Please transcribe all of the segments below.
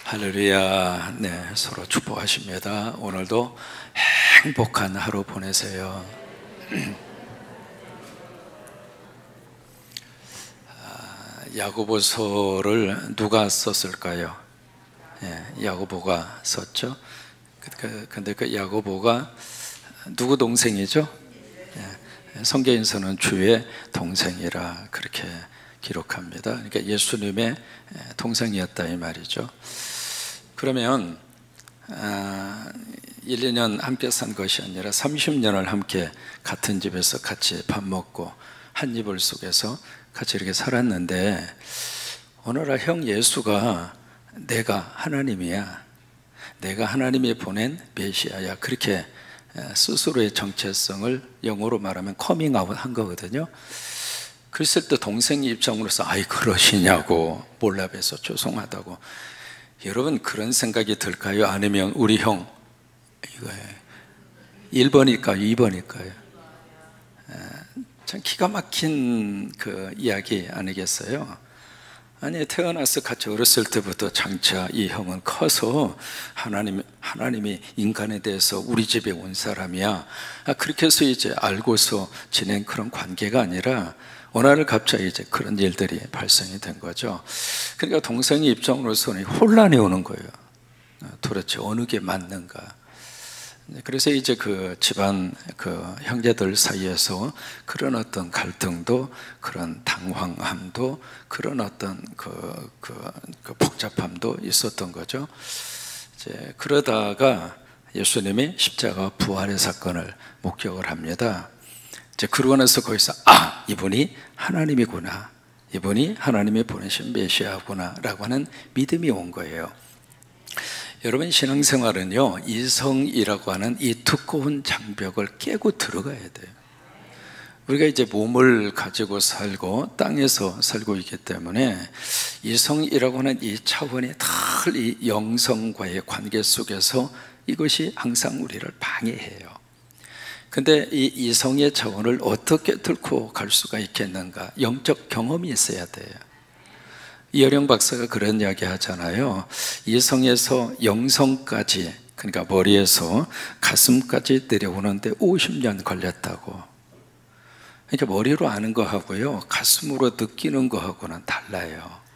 할렐루야. 네, 서로 축복하십니다. 오늘도 행복한 하루 보내세요. 야고보서를 누가 썼을까요? 야고보가 썼죠. 근데 그 야고보가 누구 동생이죠? 성경에서는 주의 동생이라 그렇게 기록합니다. 그러니까 예수님의 동생이었다 이 말이죠. 그러면 1, 2년 함께 산 것이 아니라 30년을 함께 같은 집에서 같이 밥 먹고 한 이불 속에서 같이 이렇게 살았는데, 어느 날 형 예수가 내가 하나님이야, 내가 하나님이 보낸 메시아야, 그렇게 스스로의 정체성을 영어로 말하면 커밍아웃 한 거거든요. 그랬을 때 동생 입장으로서 아이 그러시냐고 몰라봬서 죄송하다고. 여러분 그런 생각이 들까요? 아니면 우리 형 이거 1번일까요? 2번일까요? 참 기가 막힌 그 이야기 아니겠어요? 아니, 태어나서 같이 어렸을 때부터 장차 이 형은 커서 하나님이 인간에 대해서 우리 집에 온 사람이야, 그렇게 해서 이제 알고서 지낸 그런 관계가 아니라 어느 날 갑자기 이제 그런 일들이 발생이 된 거죠. 그러니까 동생의 입장으로서는 혼란이 오는 거예요. 도대체 어느 게 맞는가. 그래서 이제 그 집안 그 형제들 사이에서 그런 어떤 갈등도, 그런 당황함도, 그런 어떤 그 복잡함도 있었던 거죠. 이제 그러다가 예수님이 십자가 부활의 사건을 목격을 합니다. 이제 그러고 나서 거기서 이분이 하나님이구나, 이분이 하나님이 보내신 메시아구나 라고 하는 믿음이 온 거예요. 여러분, 신앙생활은요, 이성이라고 하는 이 두꺼운 장벽을 깨고 들어가야 돼요. 우리가 이제 몸을 가지고 살고 땅에서 살고 있기 때문에 이성이라고 하는 이 차원의 이 영성과의 관계 속에서 이것이 항상 우리를 방해해요. 근데 이 이성의 차원을 어떻게 뚫고 갈 수가 있겠는가? 영적 경험이 있어야 돼요. 이어령 박사가 그런 이야기 하잖아요. 이성에서 영성까지, 그러니까 머리에서 가슴까지 내려오는데 50년 걸렸다고. 그러니까 머리로 아는 거하고요, 가슴으로 느끼는 거하고는 달라요.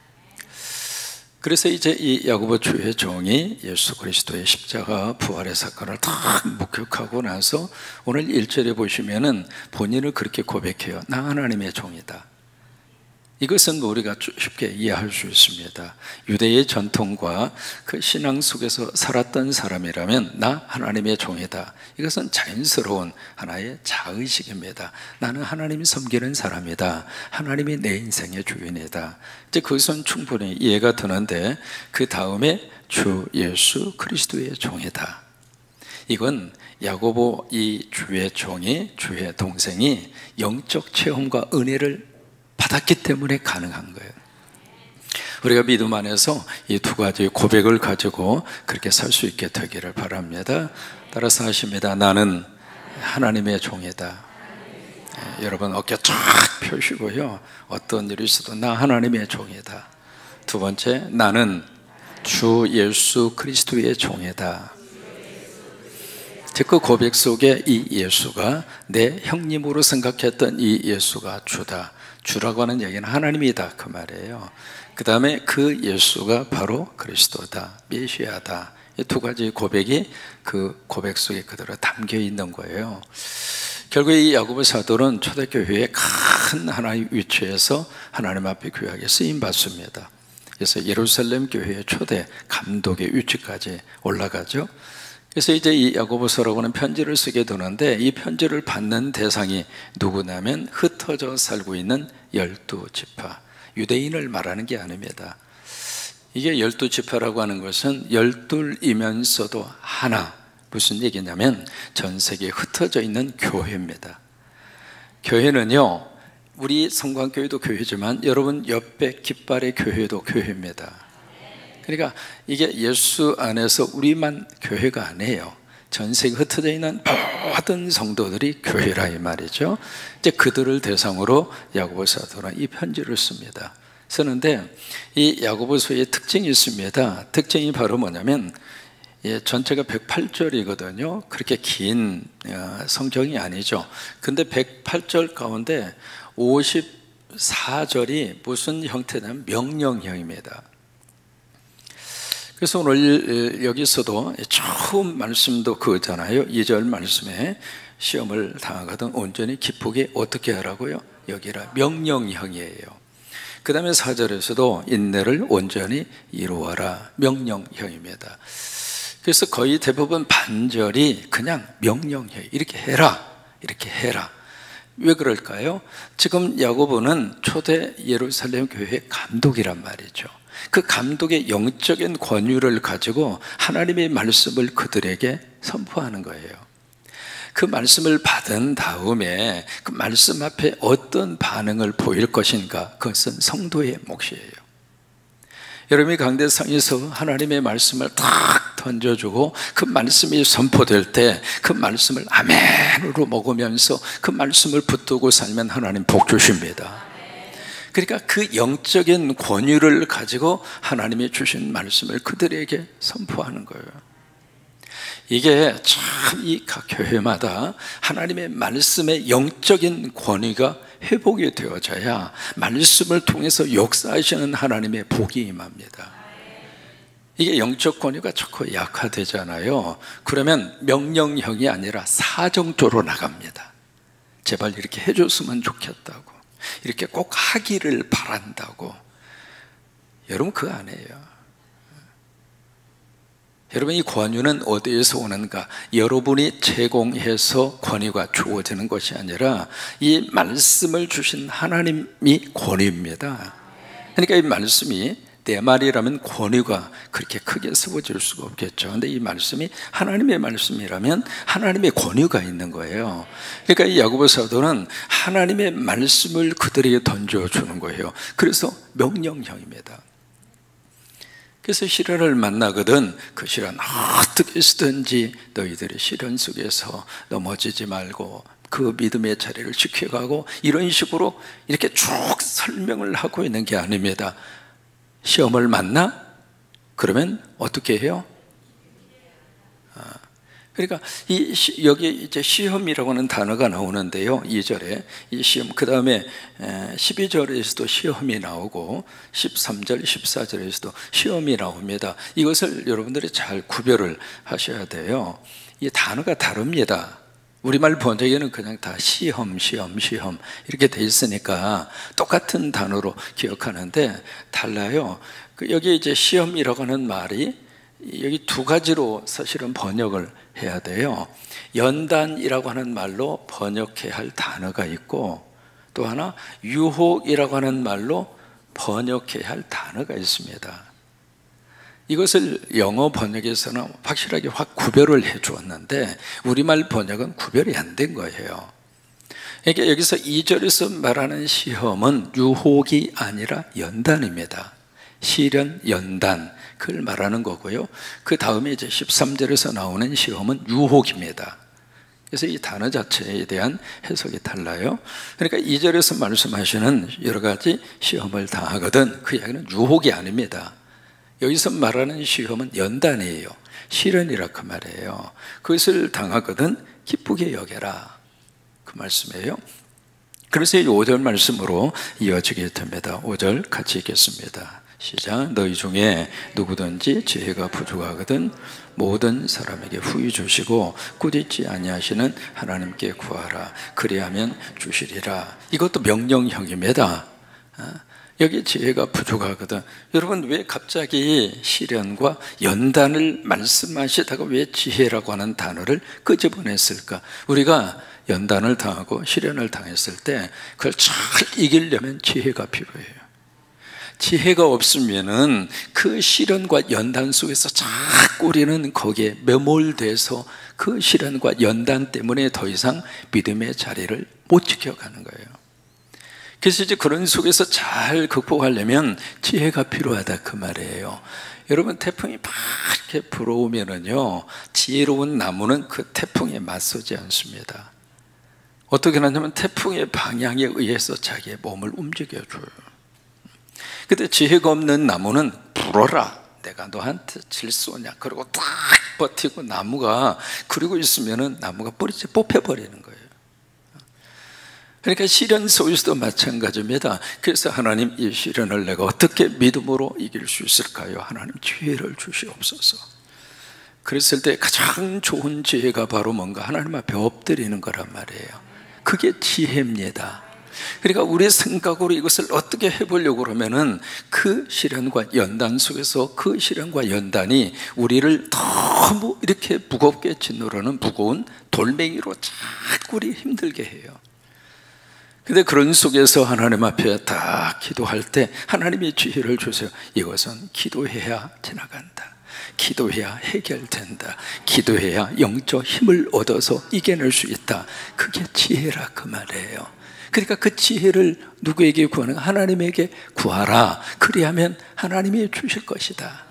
그래서 이제 이 야고보 주의 종이 예수 그리스도의 십자가 부활의 사건을 다 목격하고 나서 오늘 1절에 보시면은 본인을 그렇게 고백해요. 나 하나님의 종이다. 이것은 우리가 쉽게 이해할 수 있습니다. 유대의 전통과 그 신앙 속에서 살았던 사람이라면 나 하나님의 종이다, 이것은 자연스러운 하나의 자의식입니다. 나는 하나님이 섬기는 사람이다, 하나님이 내 인생의 주인이다. 이제 그것은 충분히 이해가 되는데, 그 다음에 주 예수 그리스도의 종이다, 이건 야고보 이 주의 종이, 주의 동생이 영적 체험과 은혜를 받았기 때문에 가능한 거예요. 우리가 믿음 안에서 이 두 가지 고백을 가지고 그렇게 살 수 있게 되기를 바랍니다. 따라서 하십니다. 나는 하나님의 종이다. 여러분 어깨 쫙 펴시고요, 어떤 일이 있어도 나 하나님의 종이다. 두 번째, 나는 주 예수 그리스도의 종이다. 즉 그 고백 속에 이 예수가 내 형님으로 생각했던 이 예수가 주다, 주라고 하는 얘기는 하나님이다 그 말이에요. 그 다음에 그 예수가 바로 그리스도다, 메시아다. 이 두 가지 고백이 그 고백 속에 그대로 담겨 있는 거예요. 결국 이 야고보 사도는 초대교회의 큰 하나의 위치에서 하나님 앞에 귀하게 쓰임 받습니다. 그래서 예루살렘 교회의 초대 감독의 위치까지 올라가죠. 그래서 이제 이 야고보서라고 하는 편지를 쓰게 되는데, 이 편지를 받는 대상이 누구냐면 흩어져 살고 있는 12지파, 유대인을 말하는 게 아닙니다. 이게 12지파라고 하는 것은 12이면서도 하나, 무슨 얘기냐면 전 세계에 흩어져 있는 교회입니다. 교회는요, 우리 성광교회도 교회지만 여러분 옆에 깃발의 교회도 교회입니다. 그러니까 이게 예수 안에서 우리만 교회가 아니에요. 전 세계 흩어져 있는 모든 성도들이 교회라 이 말이죠. 이제 그들을 대상으로 야고보 사도는 이 편지를 씁니다. 쓰는데 이 야고보서의 특징이 있습니다. 특징이 바로 뭐냐면 전체가 108절이거든요. 그렇게 긴 성경이 아니죠. 근데 108절 가운데 54절이 무슨 형태냐면 명령형입니다. 그래서 오늘 여기서도 처음 말씀도 그거잖아요. 2절 말씀에 시험을 당하거든 온전히 기쁘게 어떻게 하라고요? 여기라. 명령형이에요. 그 다음에 4절에서도 인내를 온전히 이루어라. 명령형입니다. 그래서 거의 대부분 반절이 그냥 명령형. 이렇게 해라, 이렇게 해라. 왜 그럴까요? 지금 야고보는 초대 예루살렘 교회의 감독이란 말이죠. 그 감독의 영적인 권위를 가지고 하나님의 말씀을 그들에게 선포하는 거예요. 그 말씀을 받은 다음에 그 말씀 앞에 어떤 반응을 보일 것인가, 그것은 성도의 몫이에요. 여러분이 강대상에서 하나님의 말씀을 탁 던져주고 그 말씀이 선포될 때 그 말씀을 아멘으로 먹으면서 그 말씀을 붙들고 살면 하나님 복 주십니다. 그러니까 그 영적인 권위를 가지고 하나님이 주신 말씀을 그들에게 선포하는 거예요. 이게 참 이 각 교회마다 하나님의 말씀의 영적인 권위가 회복이 되어져야 말씀을 통해서 역사하시는 하나님의 복이 임합니다. 이게 영적 권위가 자꾸 약화되잖아요. 그러면 명령형이 아니라 사정조로 나갑니다. 제발 이렇게 해줬으면 좋겠다고, 이렇게 꼭 하기를 바란다고. 여러분 그거 아니에요. 여러분 이 권위는 어디에서 오는가? 여러분이 제공해서 권위가 주어지는 것이 아니라 이 말씀을 주신 하나님이 권위입니다. 그러니까 이 말씀이 내 말이라면 권위가 그렇게 크게 세워질 수가 없겠죠. 그런데 이 말씀이 하나님의 말씀이라면 하나님의 권위가 있는 거예요. 그러니까 이 야고보 사도는 하나님의 말씀을 그들에게 던져주는 거예요. 그래서 명령형입니다. 그래서 시련을 만나거든 그 시련 어떻게 쓰든지 너희들이 시련 속에서 넘어지지 말고 그 믿음의 자리를 지켜가고, 이런 식으로 이렇게 쭉 설명을 하고 있는 게 아닙니다. 시험을 만나? 그러면 어떻게 해요? 그러니까 여기 이제 시험이라고 하는 단어가 나오는데요. 2절에 이 시험, 그 다음에 12절에서도 시험이 나오고 13절, 14절에서도 시험이 나옵니다. 이것을 여러분들이 잘 구별을 하셔야 돼요. 이 단어가 다릅니다. 우리말 번역에는 그냥 다 시험 이렇게 돼 있으니까 똑같은 단어로 기억하는데 달라요. 여기 이제 시험이라고 하는 말이 여기 두 가지로 사실은 번역을 해야 돼요. 연단이라고 하는 말로 번역해야 할 단어가 있고, 또 하나 유혹이라고 하는 말로 번역해야 할 단어가 있습니다. 이것을 영어 번역에서는 확실하게 확 구별을 해 주었는데 우리말 번역은 구별이 안 된 거예요. 그러니까 여기서 2절에서 말하는 시험은 유혹이 아니라 연단입니다. 시련, 연단, 그걸 말하는 거고요. 그 다음에 이제 13절에서 나오는 시험은 유혹입니다. 그래서 이 단어 자체에 대한 해석이 달라요. 그러니까 2절에서 말씀하시는 여러 가지 시험을 당하거든, 그 이야기는 유혹이 아닙니다. 여기서 말하는 시험은 연단이에요. 시련이라 그 말이에요. 그것을 당하거든 기쁘게 여겨라, 그 말씀이에요. 그래서 이 5절 말씀으로 이어지게 됩니다. 5절 같이 읽겠습니다. 시작. 너희 중에 누구든지 지혜가 부족하거든 모든 사람에게 후히 주시고 꾸짖지 아니하시는 하나님께 구하라. 그리하면 주시리라. 이것도 명령형입니다. 여기 지혜가 부족하거든. 여러분 왜 갑자기 시련과 연단을 말씀하시다가 왜 지혜라고 하는 단어를 끄집어냈을까? 우리가 연단을 당하고 시련을 당했을 때 그걸 잘 이기려면 지혜가 필요해요. 지혜가 없으면은 그 시련과 연단 속에서 자꾸 우리는 거기에 매몰돼서 그 시련과 연단 때문에 더 이상 믿음의 자리를 못 지켜가는 거예요. 그래서 이제 그런 속에서 잘 극복하려면 지혜가 필요하다 그 말이에요. 여러분 태풍이 막 이렇게 불어오면은요, 지혜로운 나무는 그 태풍에 맞서지 않습니다. 어떻게 하냐면 태풍의 방향에 의해서 자기의 몸을 움직여줘요. 근데 지혜가 없는 나무는 불어라, 내가 너한테 질소냐, 그리고 딱 버티고 나무가 그러고 있으면은 나무가 뿌리째 뽑혀버리는 거예요. 그러니까 시련 속에서도 마찬가지입니다. 그래서 하나님, 이 시련을 내가 어떻게 믿음으로 이길 수 있을까요? 하나님 지혜를 주시옵소서. 그랬을 때 가장 좋은 지혜가 바로 뭔가 하나님 앞에 엎드리는 거란 말이에요. 그게 지혜입니다. 그러니까 우리 생각으로 이것을 어떻게 해보려고 그러면은 그 시련과 연단 속에서 그 시련과 연단이 우리를 너무 이렇게 무겁게 짓누르는 무거운 돌멩이로 자꾸 우리 힘들게 해요. 근데 그런 속에서 하나님 앞에 딱 기도할 때 하나님이 지혜를 주세요. 이것은 기도해야 지나간다, 기도해야 해결된다, 기도해야 영적 힘을 얻어서 이겨낼 수 있다. 그게 지혜라 그 말이에요. 그러니까 그 지혜를 누구에게 구하는? 하나님에게 구하라. 그리하면 하나님이 주실 것이다.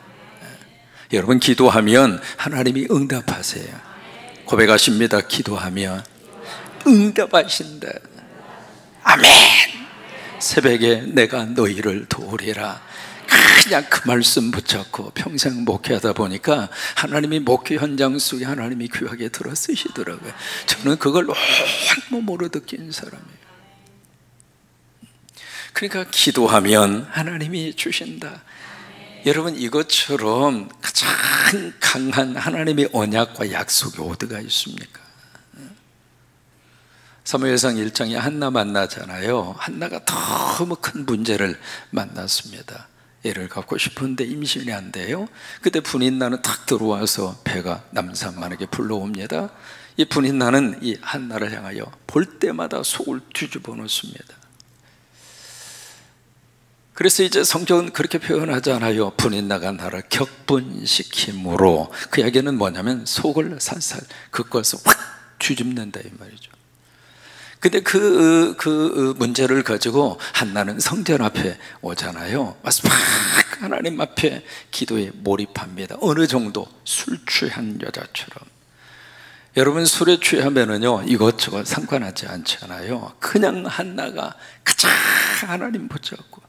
여러분, 기도하면 하나님이 응답하세요. 고백하십니다. 기도하면 응답하신다. 아멘. 새벽에 내가 너희를 도우리라. 그냥 그 말씀 붙잡고 평생 목회하다 보니까 하나님이 목회 현장 속에 하나님이 귀하게 들어 쓰시더라고요. 저는 그걸 온몸으로 느낀 사람이에요. 그러니까 기도하면 하나님이 주신다. 여러분, 이것처럼 가장 강한 하나님의 언약과 약속이 어디가 있습니까? 사무엘상 1장에 한나 만나잖아요. 한나가 너무 큰 문제를 만났습니다. 애를 갖고 싶은데 임신이 안 돼요. 그때 분인나는 탁 들어와서 배가 남산만하게 불러옵니다. 이 분인나는 이 한나를 향하여 볼 때마다 속을 뒤집어 놓습니다. 그래서 이제 성경은 그렇게 표현하잖아요. 분인나가 나를 격분시킴으로. 그 이야기는 뭐냐면 속을 살살 긋고서 확 뒤집는다 이 말이죠. 근데 그 문제를 가지고 한나는 성전 앞에 오잖아요. 와서 막 하나님 앞에 기도에 몰입합니다. 어느 정도 술 취한 여자처럼. 여러분, 술에 취하면은요 이것저것 상관하지 않잖아요. 그냥 한나가 가장 하나님 붙잡고,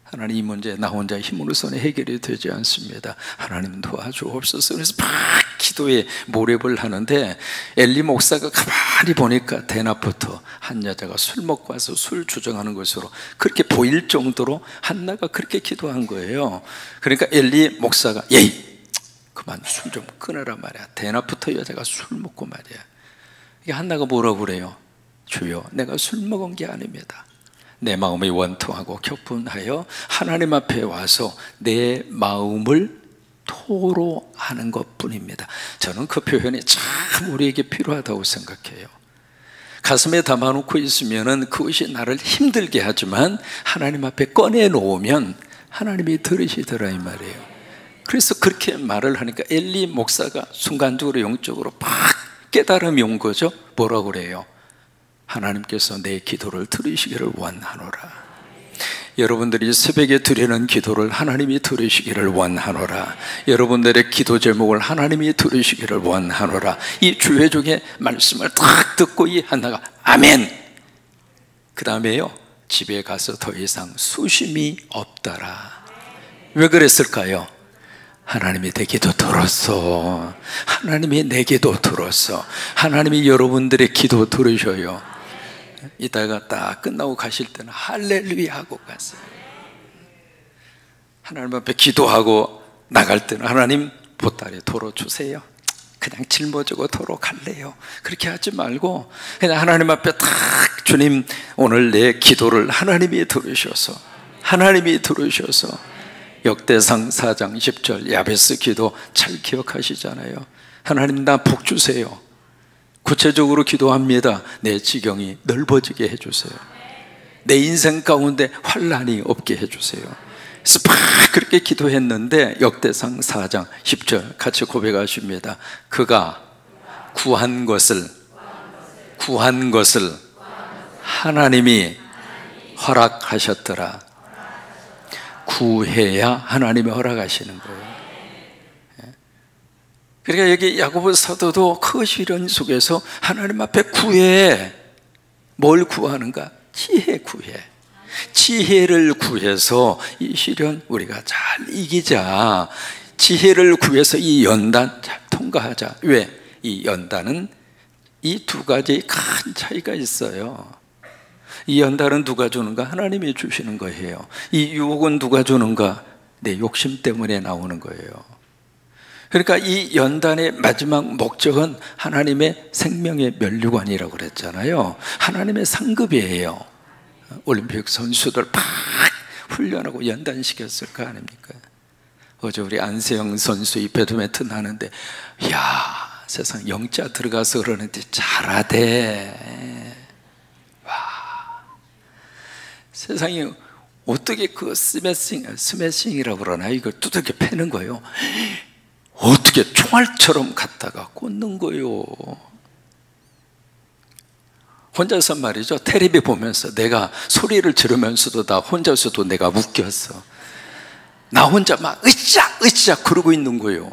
하나님, 이 문제 나 혼자 힘으로서는 해결이 되지 않습니다. 하나님 도와주옵소서. 그래서 막 기도에 몰입을 하는데 엘리 목사가 가만히 보니까 대낮부터 한 여자가 술 먹고 와서 술 주정하는 것으로 그렇게 보일 정도로 한나가 그렇게 기도한 거예요. 그러니까 엘리 목사가 예이 그만 술 좀 끊으라 말이야. 대낮부터 여자가 술 먹고 말이야. 이게 한나가 뭐라고 그래요? 주여, 내가 술 먹은 게 아닙니다. 내 마음이 원통하고 격분하여 하나님 앞에 와서 내 마음을 토로하는 것뿐입니다. 저는 그 표현이 참 우리에게 필요하다고 생각해요. 가슴에 담아놓고 있으면 그것이 나를 힘들게 하지만 하나님 앞에 꺼내놓으면 하나님이 들으시더라 이 말이에요. 그래서 그렇게 말을 하니까 엘리 목사가 순간적으로 영적으로 막 깨달음이 온 거죠. 뭐라고 그래요? 하나님께서 내 기도를 들으시기를 원하노라. 여러분들이 새벽에 드리는 기도를 하나님이 들으시기를 원하노라. 여러분들의 기도 제목을 하나님이 들으시기를 원하노라. 이 주회종의 말씀을 딱 듣고 이 한나가 아멘. 그 다음에요, 집에 가서 더 이상 수심이 없더라. 왜 그랬을까요? 하나님이 내 기도 들었어. 하나님이 내 기도 들었어. 하나님이 여러분들의 기도 들으셔요. 이따가 딱 끝나고 가실 때는 할렐루야 하고 갔어요. 하나님 앞에 기도하고 나갈 때는 하나님 보따리 도로 주세요. 그냥 짊어지고 도로 갈래요. 그렇게 하지 말고 그냥 하나님 앞에 딱 주님, 오늘 내 기도를 하나님이 들으셔서, 하나님이 들으셔서. 역대상 4장 10절 야베스 기도 잘 기억하시잖아요. 하나님, 나 복 주세요. 구체적으로 기도합니다. 내 지경이 넓어지게 해주세요. 내 인생 가운데 환난이 없게 해주세요. 그래서 막 그렇게 기도했는데 역대상 4장 10절 같이 고백하십니다. 그가 구한 것을 하나님이 허락하셨더라. 구해야 하나님이 허락하시는 거예요. 그러니까 여기 야고보 사도도 그 시련 속에서 하나님 앞에 구해. 뭘 구하는가? 지혜 구해. 지혜를 구해서 이 시련 우리가 잘 이기자. 지혜를 구해서 이 연단 잘 통과하자. 왜? 이 연단은 이 두 가지 큰 차이가 있어요. 이 연단은 누가 주는가? 하나님이 주시는 거예요. 이 유혹은 누가 주는가? 내 욕심 때문에 나오는 거예요. 그러니까 이 연단의 마지막 목적은 하나님의 생명의 면류관이라고 그랬잖아요. 하나님의 상급이에요. 올림픽 선수들 팍 훈련하고 연단시켰을 거 아닙니까? 어제 우리 안세영 선수 이 배드민턴 하는데, 이야, 세상 영자 들어가서 그러는데 잘하대. 와, 세상에 어떻게 그 스매싱이라고 그러나 이걸 두들겨 패는 거예요. 어떻게 총알처럼 갔다가 꽂는 거예요. 혼자서 말이죠, 텔레비 보면서 내가 소리를 지르면서도 나 혼자서도 내가 웃겼어. 나 혼자 막 으쌰 그러고 있는 거예요.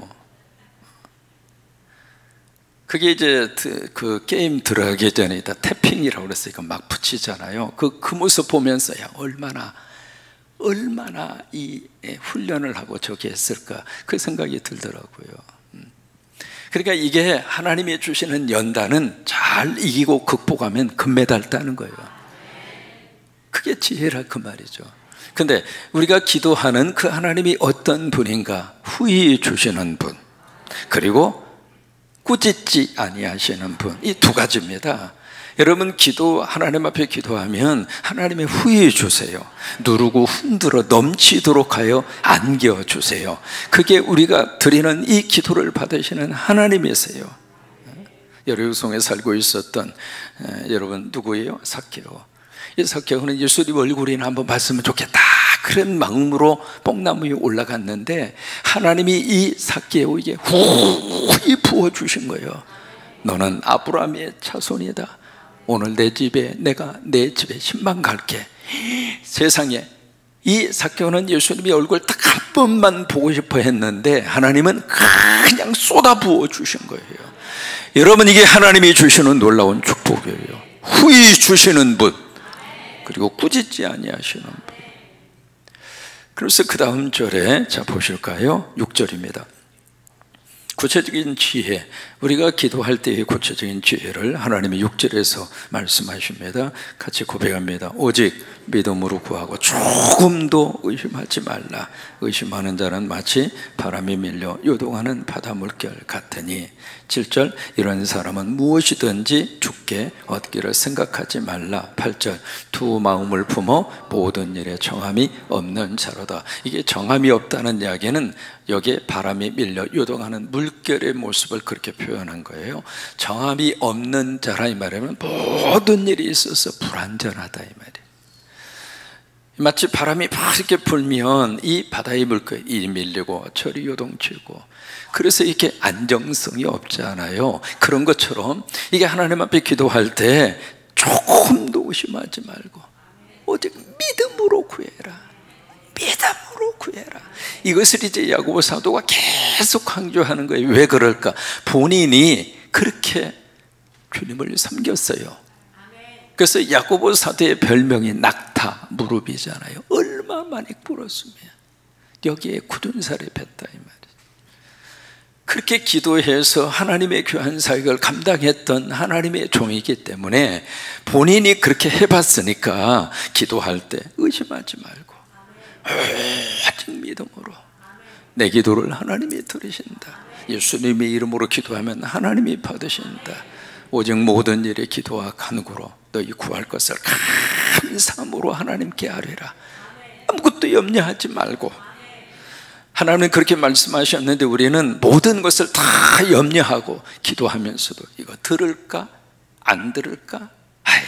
그게 이제 그 게임 들어가기 전에 다 태핑이라고 그랬어요. 막 붙이잖아요. 그 모습 보면서 야, 얼마나 이 훈련을 하고 저기 했을까, 그 생각이 들더라고요. 그러니까 이게 하나님이 주시는 연단은 잘 이기고 극복하면 금메달 따는 거예요. 그게 지혜라 그 말이죠. 근데 우리가 기도하는 그 하나님이 어떤 분인가? 후히 주시는 분, 그리고 꾸짖지 아니하시는 분, 이 두 가지입니다. 여러분, 하나님 앞에 기도하면 하나님의 후히 주세요. 누르고 흔들어 넘치도록 하여 안겨주세요. 그게 우리가 드리는 이 기도를 받으시는 하나님이세요. 여리고성에 살고 있었던 여러분 누구예요? 삭개오. 이 삭개오는 예수님 얼굴이나 한번 봤으면 좋겠다, 그런 마음으로 뽕나무 위에 올라갔는데 하나님이 이 삭개오에게 후히 부어주신 거예요. 너는 아브라함의 자손이다. 오늘 내가 내 집에 10만 갈게. 세상에, 이 삭개오는 예수님의 얼굴 딱 한 번만 보고 싶어 했는데 하나님은 그냥 쏟아 부어 주신 거예요. 여러분, 이게 하나님이 주시는 놀라운 축복이에요. 후히 주시는 분, 그리고 꾸짖지 아니하시는 분. 그래서 그 다음 절에 자 보실까요? 6절입니다. 구체적인 지혜, 우리가 기도할 때의 구체적인 지혜를 하나님이 6절에서 말씀하십니다. 같이 고백합니다. 오직 믿음으로 구하고 조금도 의심하지 말라. 의심하는 자는 마치 바람이 밀려 요동하는 바다 물결 같으니. 7절, 이런 사람은 무엇이든지 주께 얻기를 생각하지 말라. 8절, 두 마음을 품어 모든 일에 정함이 없는 자로다. 이게 정함이 없다는 이야기는 여기에 바람이 밀려 요동하는 물결의 모습을 그렇게 표현한 거예요. 정함이 없는 자라 이 말이면 모든 일이 있어서 불안전하다 이 말이에요. 마치 바람이 막 이렇게 불면 이 바다의 물결이 밀리고 철이 요동치고, 그래서 이렇게 안정성이 없잖아요. 그런 것처럼 이게 하나님 앞에 기도할 때 조금도 의심하지 말고 오직 믿음으로 구해라. 믿음으로 구해라. 이것을 이제 야고보 사도가 계속 강조하는 거예요. 왜 그럴까? 본인이 그렇게 주님을 섬겼어요. 그래서 야고보 사도의 별명이 낙타, 무릎이잖아요. 얼마 만에 꿇었으면 여기에 굳은 살이 뱄다 이 말이에요. 그렇게 기도해서 하나님의 귀한 사역을 감당했던 하나님의 종이기 때문에 본인이 그렇게 해봤으니까 기도할 때 의심하지 말고 오직 믿음으로 내 기도를 하나님이 들으신다. 예수님의 이름으로 기도하면 하나님이 받으신다. 오직 모든 일에 기도와 간구로 너희 구할 것을 감사함으로 하나님께 아뢰라. 아무것도 염려하지 말고. 하나님은 그렇게 말씀하셨는데 우리는 모든 것을 다 염려하고 기도하면서도 이거 들을까? 안 들을까? 아이,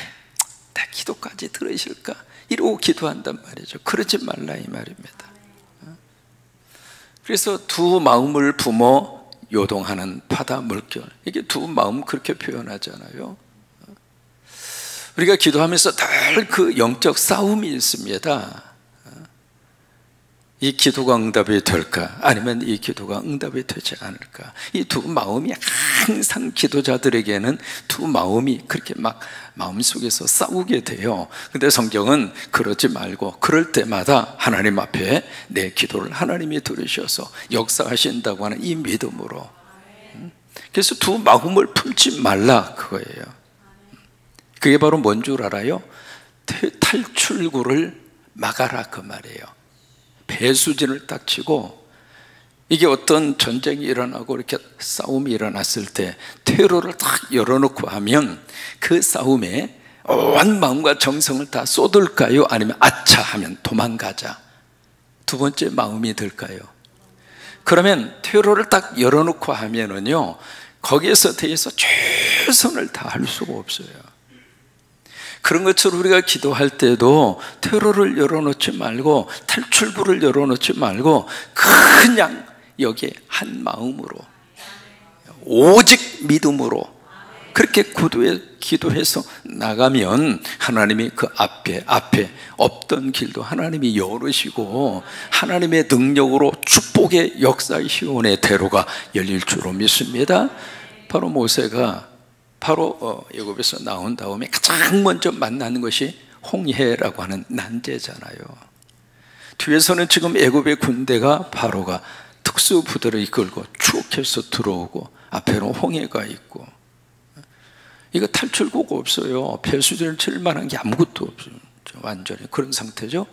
내 기도까지 들으실까? 이러고 기도한단 말이죠. 그러지 말라 이 말입니다. 그래서 두 마음을 품어 요동하는 바다 물결, 이게 두 마음 그렇게 표현하잖아요. 우리가 기도하면서 늘 그 영적 싸움이 있습니다. 이 기도가 응답이 될까? 아니면 이 기도가 응답이 되지 않을까? 이 두 마음이 항상 기도자들에게는 두 마음이 그렇게 막 마음속에서 싸우게 돼요. 근데 성경은 그러지 말고 그럴 때마다 하나님 앞에 내 기도를 하나님이 들으셔서 역사하신다고 하는 이 믿음으로, 그래서 두 마음을 품지 말라 그거예요. 그게 바로 뭔 줄 알아요? 탈출구를 막아라 그 말이에요. 배수진을 딱 치고, 이게 어떤 전쟁이 일어나고 이렇게 싸움이 일어났을 때 퇴로를 딱 열어놓고 하면 그 싸움에 온 마음과 정성을 다 쏟을까요? 아니면 아차 하면 도망가자, 두 번째 마음이 들까요? 그러면 퇴로를 딱 열어놓고 하면은요, 거기에서 대해서 최선을 다할 수가 없어요. 그런 것처럼 우리가 기도할 때도 퇴로를 열어놓지 말고 탈출구를 열어놓지 말고 그냥 여기에 한 마음으로 오직 믿음으로 그렇게 기도해서 나가면 하나님이 그 앞에 없던 길도 하나님이 열으시고 하나님의 능력으로 축복의 역사의 시온의 대로가 열릴 줄로 믿습니다. 바로 모세가 바로 애굽에서 나온 다음에 가장 먼저 만나는 것이 홍해라고 하는 난제잖아요. 뒤에서는 지금 애굽의 군대가 바로가 특수부대를 이끌고 쭉 해서 들어오고 앞에는 홍해가 있고, 이거 탈출구가 없어요. 배수진을 칠 만한 게 아무것도 없어요. 완전히 그런 상태죠.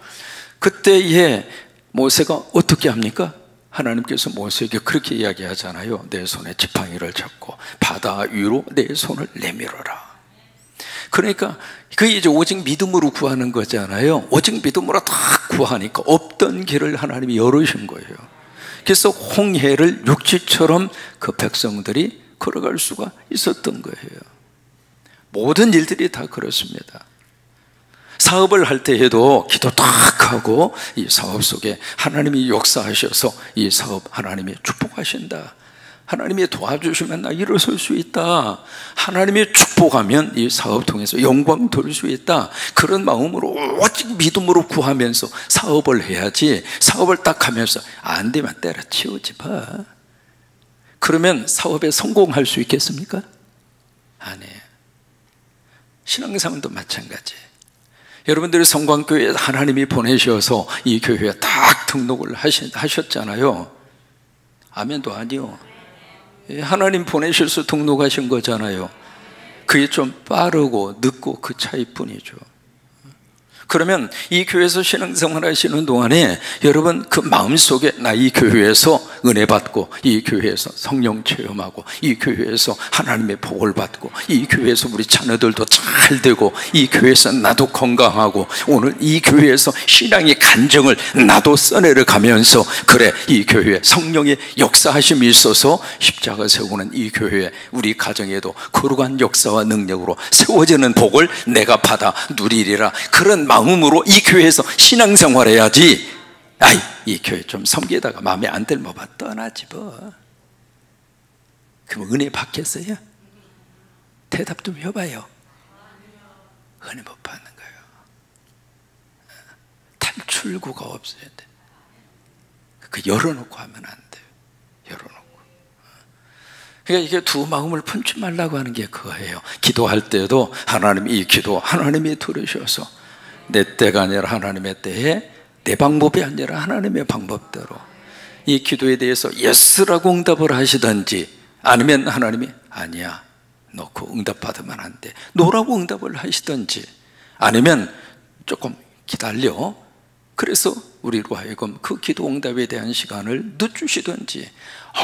그때에 모세가 어떻게 합니까? 하나님께서 모세에게 그렇게 이야기하잖아요. 내 손에 지팡이를 잡고 바다 위로 내 손을 내밀어라. 그러니까 그게 이제 오직 믿음으로 구하는 거잖아요. 오직 믿음으로 다 구하니까 없던 길을 하나님이 열으신 거예요. 그래서 홍해를 육지처럼 그 백성들이 걸어갈 수가 있었던 거예요. 모든 일들이 다 그렇습니다. 사업을 할 때에도 기도 딱 하고 이 사업 속에 하나님이 역사하셔서 이 사업 하나님이 축복하신다, 하나님이 도와주시면 나 일어설 수 있다, 하나님이 축복하면 이 사업 통해서 영광 돌릴 수 있다, 그런 마음으로 오직 믿음으로 구하면서 사업을 해야지, 사업을 딱 하면서 안 되면 때려치우지 마. 그러면 사업에 성공할 수 있겠습니까? 아니에요. 신앙생활도 마찬가지예요. 여러분들이 성광교회에 하나님이 보내셔서 이 교회에 딱 등록을 하셨잖아요. 아멘도 아니요. 하나님 보내셔서 등록하신 거잖아요. 그게 좀 빠르고 늦고 그 차이뿐이죠. 그러면 이 교회에서 신앙생활 하시는 동안에 여러분 그 마음속에 나 이 교회에서 은혜 받고, 이 교회에서 성령 체험하고, 이 교회에서 하나님의 복을 받고, 이 교회에서 우리 자녀들도 잘 되고, 이 교회에서 나도 건강하고, 오늘 이 교회에서 신앙의 간증을 나도 써내려 가면서, 그래 이 교회에 성령의 역사하심이 있어서 십자가 세우는 이 교회에 우리 가정에도 거룩한 역사와 능력으로 세워지는 복을 내가 받아 누리리라, 그런 마음으로 이 교회에서 신앙생활 해야지. 아이, 이 교회 좀 섬기다가 마음에 안 들면 봐 떠나지 뭐. 그럼 은혜 받겠어요? 대답 좀 해봐요. 은혜 못 받는 거예요. 탈출구가 없어야 돼. 그 열어놓고 하면 안 돼요. 열어놓고. 그러니까 이게 두 마음을 품지 말라고 하는 게 그거예요. 기도할 때도 하나님 이 기도 하나님이 들으셔서 내 때가 아니라 하나님의 때에, 내 방법이 아니라 하나님의 방법대로 이 기도에 대해서 예스라고 응답을 하시든지, 아니면 하나님이 아니야 너 그 응답 받으면 안 돼 노라고 응답을 하시든지, 아니면 조금 기다려, 그래서 우리로 하여금 그 기도 응답에 대한 시간을 늦추시든지,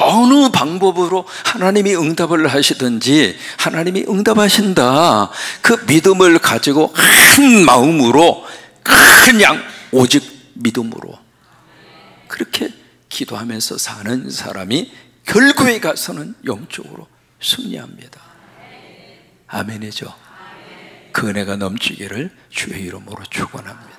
어느 방법으로 하나님이 응답을 하시든지 하나님이 응답하신다, 그 믿음을 가지고 한 마음으로 그냥 오직 믿음으로 그렇게 기도하면서 사는 사람이 결국에 가서는 영적으로 승리합니다. 아멘이죠. 그 은혜가 넘치기를 주의 이름으로 축원합니다.